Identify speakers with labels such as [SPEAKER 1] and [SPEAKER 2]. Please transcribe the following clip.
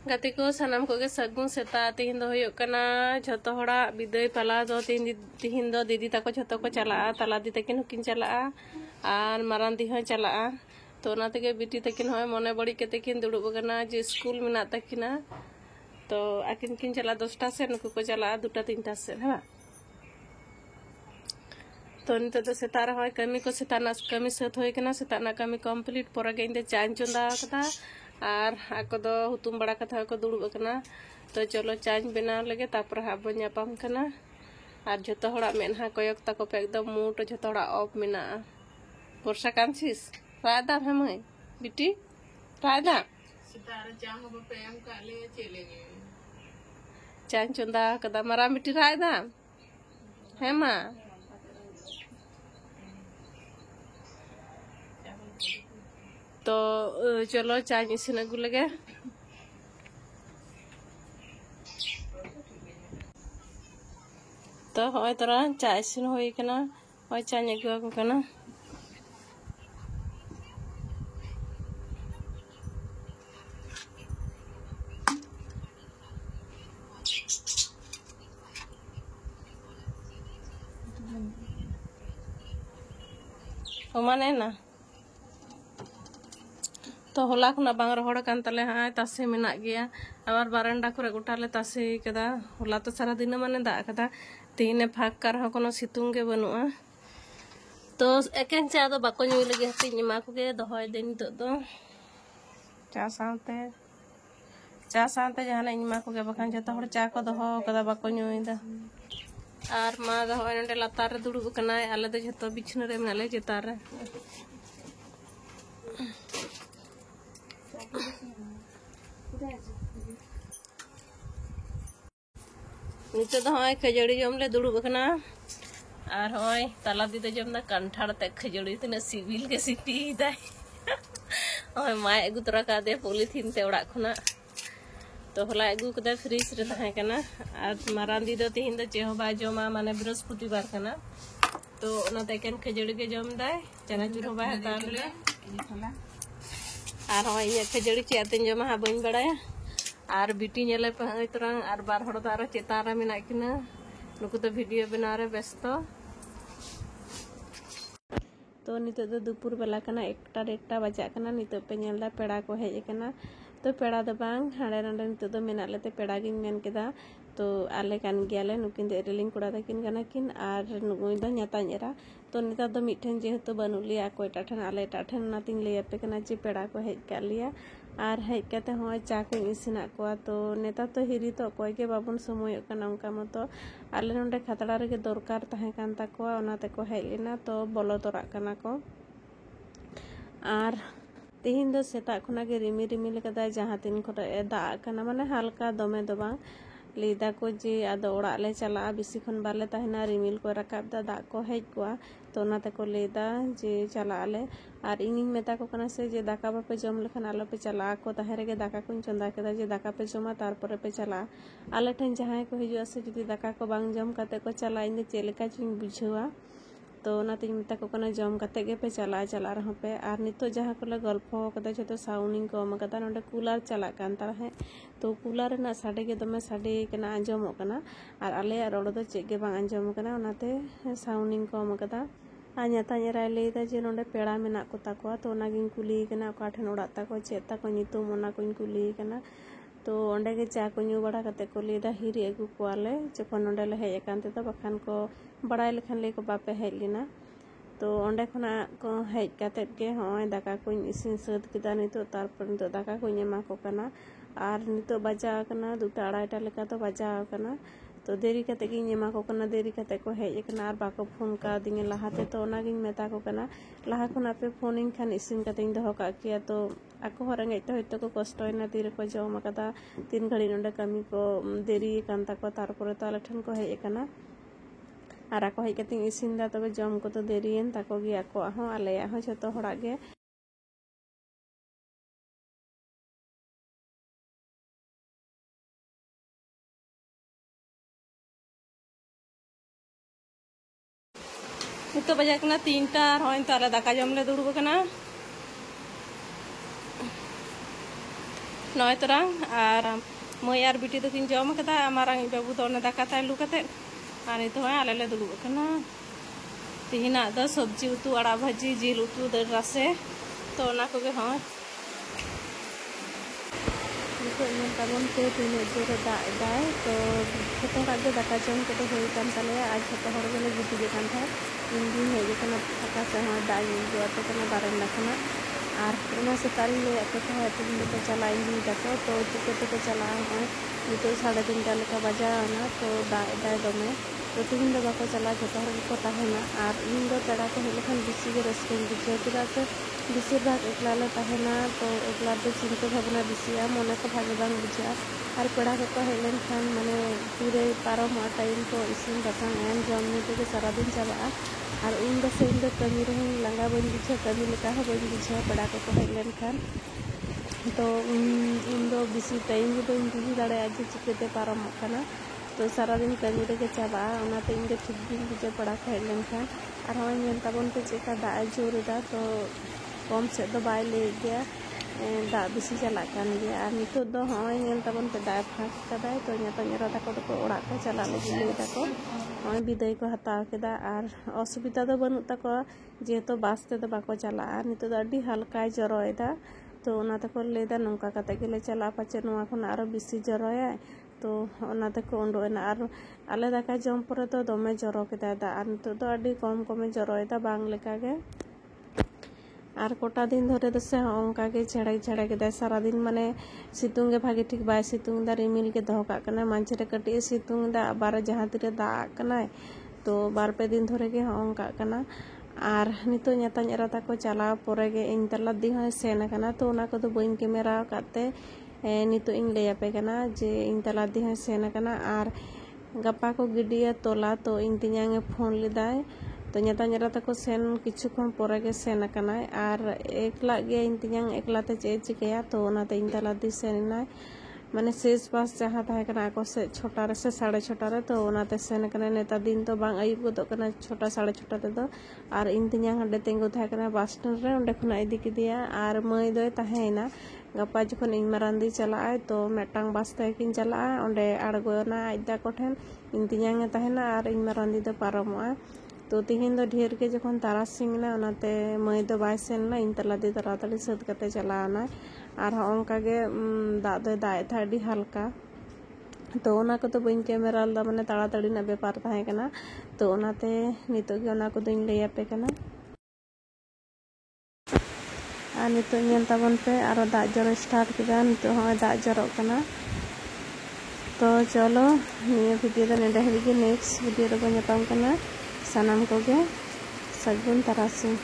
[SPEAKER 1] गाते को सानाम को के सगुन सेता तिहिन दो होयो कना झतो होड़ा बिदय पाला दो तिहिन दो दीदी ताको झतो को चला ताला दी तकिन हुकिन चला आर मारान दी हो चला तो ना तके बिटी तकिन होय मने बड़ी के तकिन दुड़ुब कना जे स्कूल मेना तकिना तो आकिन किन चला 10टा से नुकु को चला 2टा 3टा से है तो नित तो सेता रहा कमी को सेता ना कमी सत होय कना सेता ना कमी कंप्लीट पोरा गे इंदे चान चंदा कथा और आको दो हुतुम बड़ा कथा को दुड़ुब कना तो चलो चान बना लगे तापर हाबो न्यापाम कना और झतो होड़ा मेनहा कोयक ताको पे एकदम मुट झतो होड़ा ऑफ मेना वर्षा कांसिस रायदा हमय बिटी रायदा
[SPEAKER 2] सितारा चांग बपे एम काले चलेगे
[SPEAKER 1] चान चंदा कदा मारा बिटी रायदा है मां तो चलो चाय इसिन अगु लगे तो होय तोरा चाय इसिन होई कना होय चाय अगु अगु कना ओमाने ना तो होला खुना बांग रोहड़ कान तले हाय तासे मेना गया आबार बारांडा करे गोटाले तासे कदा होला तो सारा दिन माने दा कदा तीने फाक कर ह कोनो सितुंग के बनुआ तो एकेन चा दो बाको न्यू लगे हती निमा को के दोहय दिन तो दो चा सानते जहाना निमा को के बखान जतो हड़ चा को दोहो कदा बाको न्यू इंदा आर मा दो होय नडे लातार रे दुड़ुब कनाय आले दो जतो बिछन रे मेनाले चेतार रे नीचे तो होय खजड़ी जम ले दुड़ुब कना और होय ताला दी तो जम ना कंठाड़ ते खजड़ी तने सिविल के सिटी दाय होय माय अगु तरा का दे पॉलिथिन ते ओड़ा खुना तो होला अगु कदा फ्रिज रे थाहे कना और मारान दी दो तिहिन दो चेहो बा जमा माने बृहस्पतिवार कना तो ओना तेकन खजड़ी के जम दाय चना चुर बा ताले और होय ये खजड़ी चेतन जमा हा बइन बड़ाया और बिटी नेले पे तरंग और बार हड़ दार चेतारा मेना किना नुकु तो वीडियो बना रे व्यस्त तो नित दो दुपुर बेला कना एकटा बजा कना नित पे नेलदा पेड़ा को हेज कना तो पेड़ा दो बांग हाड़े नंडे नित दो मेना लेते पेड़ा गिन मेन केदा तो आले कान गियाले नुकिन दे रेलिंग कोड़ा तकिन कना किन और नुगुई दो न्याता नेरा तो निता दो मिठन जेहेतु बनुलिया कोयटा ठन आले टाठन नातिन ले पे कना जे पेड़ा को हेज का लिया और हेज कते होय चा को इसिना को तो नेता तो हिरी तो कोय के बाबन समय कना उनका मतो आले नंडे खतड़ा रे दरकार ताहे कान ताको ओनाते को हेज लेना तो बोलो तोरा कना को और तिहिन दो सेता खुना के रिमी रिमी कदा जहां तीन खोटे दा कना माने हल्का दमे दो बांग लेदा को जे आदो ओड़ा ले चला बिसी खन बाले ताहिना रिमिल को रकाब दा को हेज को तो नाते को लेदा जे चला आले और इनिंग मेता को कना से जे दाका बापे जम लेखन आलो पे चला को ताहे रे दाका को चंदा केदा जे दाका पे जमा तार पर पे चला आले ठन जहां को हिजु से जदी दाका को बांग जम काते को चला इन चेलेका चिन बुझवा तो नाते मेता को कना जम काते गे पे चला रह पे और नितो जहां को ले गल्पो कदा जतो साउंडिंग को मकदा नोडे कूलर चला कान ता है तो कूलर ना साडे के दमे साडे कना आंजमो कना और आले रोड दो चेक के बांग आंजम कना ओनाते साउंडिंग को मकदा आन्याता नेरा लेदा जे नोडे पेड़ा मेना को ताको तो नागिन कुली कना का ठन ओड़ा ताको चेता को नितो मोना को कुली कना तो ओंडे के चा को न्यू बड़ा कते को लेदा हिरी अगु कोआले जखन नोडे ले हेय कानते तो बखान को बड़ाई लेखन ले को बापे हेज लेना तो ओंडे खना को हेज काते के होय दाका को इसिन सद किदा नितो तारपर नितो दाका को एमा को कना और नितो बजा कना 2टा 2:30 लेका तो बजा कना तो देरी कते गिन एमा को कना देरी कते को हेज कना और बाको फोन का दिंगे लहाते तो ओना गिन मेता को कना लहा खना पे फोनिंग खान इसिन कते दो का किया तो ako horenge to hoyto ko kosto na tire ko joma kata 3 घड़ी नोडे कमी को देरी कान ताको तारपरे तो आले ठन को हेज कना और ako हेज कते इसिन दा तबे जम को तो देरीन ताको गी ako हो आले हो जतो होड़ा गे तो बजा कना 3टा होय ताले दाका जम ले दुड़ब कना नय तरंग और मई और बिटी तो किन जम कदा मारांग बाबू तो ने दाका ताय लु कते और नितो आले ले दुलुब कना तिहिना द सब्जी उतु आड़ा भाजी जिल उतु दर रासे तो ना को गे हां नितो इन तबन पे तिने जोरे दाय तो छोटो कागे दाका जम के होई कान ताले आज छोटो हर गेले गिटी गे कान था इन दिन हे कना फाका से हां दाई जो तो कना बारंदा कना और उना से तारी ले तो दिन तो चला इन तक तो चिके तो चला है नितो 3:30 लेका बजा ना तो दाय दमे तो तीन दो बाको चला जो को तहना और इन दो पेड़ा को हेलखान बिसी गे रस्कें बुझे चेदा से बिसिर भाग एकला ले तहना तो एकला दो चिंता भावना बिसिया मन को भागे बांग बुझा और पेड़ा को हेलन खान माने पूरे पारम टाइम को इसिन बासांग एम जम निते के सारा दिन चला और इन दो से इन दो कमी रही लंगा बन बुझे कमी लेका हो बन बुझे पेड़ा को हेलन खान तो इन दो बिसी टाइम भी बन बुझी दाड़े आज चिकेते पारम खाना तो सारा दिन कमी रे चाबा ओनाते इन दो ठीक दिन बुझे पेड़ा को हेलन खान और हम नेल ताबन पे चेका दा जोरेदा तो कम से तो बाय ले गया दा बिसी चला कान गया और नितो दो होय नेल ताबन पे दा फाक कदाय तो न्याता नेरा ताको तो ओड़ा को चला लगी ले ताको होय बिदाय को हताव केदा और असुविधा दो बनु ताको जेतो बासते तो बाको चला नितो दा अडी हल्का जरोयदा तो ओना ताको लेदा नंका कते गेले चला पाचे नोआ खन आरो बिसी जरोया तो ओना ताको ओंडोना और आले दाका जम परे तो दमे जरो केदा दा और नितो दो अडी कम कमे जरोयदा बांग लेका गे और कोटा दिन धरे तो से अंका के छेड़े छेड़े के सारा दिन माने सितुंग के भागे ठीक बाय सितुंग दा रिमिल के दहो का कना मांझे रे कटी सितुंग दा बार जहां तिरे दा कना तो बार पे दिन धरे के अंका कना और नितो न्याता नेरा ताको चला परे गे इन तला दी हो सेन कना तो ओना को तो बइन कैमरा काते नितो इन ले पे कना जे इन तला दी हो सेन कना और गप्पा को गिडिया तोला तो इन तियांगे फोन लिदाय तो न्याता नेरा ताको सेन किछु खन परे गे सेन कना और एकला गे इन तियांग एकलाते चे चिकेया तो ओनाते इन तला दी सेनना माने शेष पास जहाँ था को से छोटा रे से 6:30 रे तो ओनाते सेन कना नेता दिन तो बांग आयुब गो कना 6:30 ते तो और इन तियांग हडे तेंगो था कना बस स्टैंड रे ओंडे खना इदी किदिया और मई दो तहेना गपा जखन इन मारांदी चला तो मेटांग बस ते किन चला ओंडे आड़गोना आइदा कोठेन इन तियांग तहेना और इन मारांदी तो पारमोआ तो तिहिन दो ढेर के जखन तारासिंगना ओनाते मई दो बाय सेनना इन तला दी ताराताड़ी सद कते चलाना और अंका गे दाग दो दाय था अडी हल्का तो ओना को तो बइन कैमरा दा माने ताराताड़ी ना बेपार थाहे कना तो ओनाते नितो गे ओना को दिन ले आपे कना और नितो नेल ताबन पे आरो दाग जरो स्टार्ट केदा नितो हो दाग जरो कना तो चलो निया वीडियो दा नेडे हबी गे नेक्स्ट वीडियो रे बन जापाम कना सानाम को गे सगुन तारासिंग।